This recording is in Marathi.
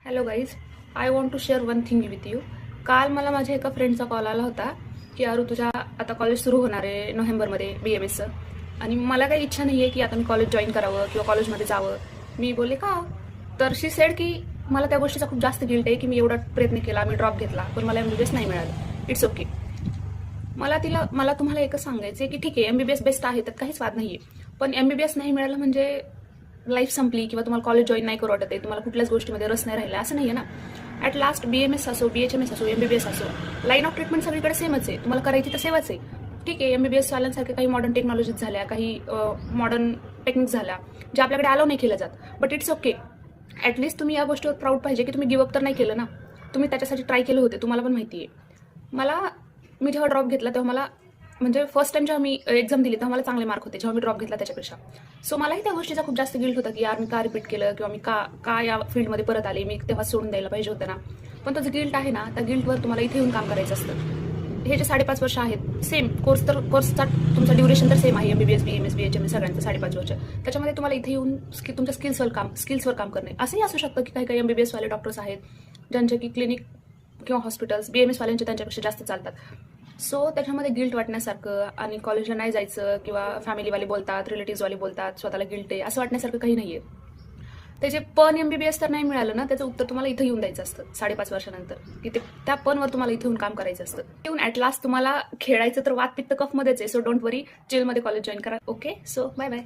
Hello guys, I want to share one thing with you. काल मला माझ्या एका फ्रेंडचा कॉल आला होता की अरू तुझ्या आता कॉलेज सुरू होणार आहे नोव्हेंबरमध्ये BMSचं, आणि मला काही इच्छा नाही आहे की आता मी कॉलेज जॉईन करावं किंवा कॉलेजमध्ये जावं. मी बोलले का? तर शी सेड की मला त्या गोष्टीचा खूप जास्त गिल्ट आहे की मी एवढा प्रयत्न केला, मी ड्रॉप घेतला, पण मला MBBS नाही मिळालं. It's okay. मला तुम्हाला एकच सांगायचं आहे की ठीक आहे, MBBS बेस्ट आहे, त्यात काहीच वाद नाही आहे, पण MBBS नाही मिळालं म्हणजे लाईफ संपली किंवा तुम्हाला कॉलेज जॉईन नाही करू वाटत आहे, तुम्हाला कुठल्याच गोष्टीमध्ये रस नाही राहिला असं नाही आहे ना. ॲट लास्ट BMS असो, BHMS असो, MBBS असो, लाईन ऑफ ट्रीटमेंट सगळीकडे सेमच आहे. तुम्हाला करायची तर सेवाच आहे. ठीक आहे, MBBS वाल्यांसारख्या काही मॉडर्न टेक्नॉलॉजीज झाल्या, काही मॉडर्न टेक्निक्स झाल्या ज्या आपल्याकडे अलाव नाही केल्या जात, बट इट्स ओके. ॲटलिस्ट तुम्ही या गोष्टीवर प्राऊड पाहिजे की तुम्ही गिवअप तर नाही केलं ना, तुम्ही त्याच्यासाठी ट्राय केलं होते. तुम्हाला पण माहिती आहे. मी जेव्हा ड्रॉप घेतला तेव्हा मला म्हणजे फर्स्ट टाइम जेव्हा मी एक्झाम दिली तेव्हा मला चांगले मार्क होते जेव्हा मी ड्रॉप घेतला त्याच्यापेक्षा. सो मलाही त्या गोष्टीचा खूप जास्त गिल्ट होता की यार मी का रिपीट केलं किंवा मी का या फील्डमध्ये परत आले, मी तेव्हा सोडून द्यायला पाहिजे होतं ना. पण तो जो गिल्ट आहे ना, त्या गिल्टवर तुम्हाला इथे येऊन काम करायचं असतं. हे जे 5.5 वर्ष आहेत, सेम कोर्सचा तुमचा ड्युरेशन तर सेम आहे. MBBS BMS BHMS सगळ्यांचं 5.5 वर्ष. त्याच्यामध्ये तुम्हाला इथे येऊन तुमच्या स्किल्सवर काम करणे. असंही असू शकतं की काही MBBS वाले डॉक्टर्स आहेत ज्यांचे की क्लिनिक किंवा हॉस्पिटल्स BMS वाल्यांचे त्यांच्यापेक्षा जास्त चालतात. सो त्याच्यामध्ये गिल्ट वाटण्यासारखं आणि कॉलेजला नाही जायचं किंवा फॅमिलीवाले बोलतात, रिलेटिव्हवाले बोलतात, स्वतःला गिल्ट आहे असं वाटण्यासारखं काही नाही आहे. त्याचे पण MBBS तर नाही मिळालं ना, त्याचं उत्तर तुम्हाला इथं येऊन द्यायचं असतं 5.5 वर्षानंतर. की त्या पनवर तुम्हाला इथे येऊन काम करायचं असतं. येऊन ॲट लास्ट तुम्हाला खेळायचं तर वात पित्त कफमध्येच आहे. सो डोंट वरी, चिलमध्ये कॉलेज जॉईन करा. Okay, so bye bye.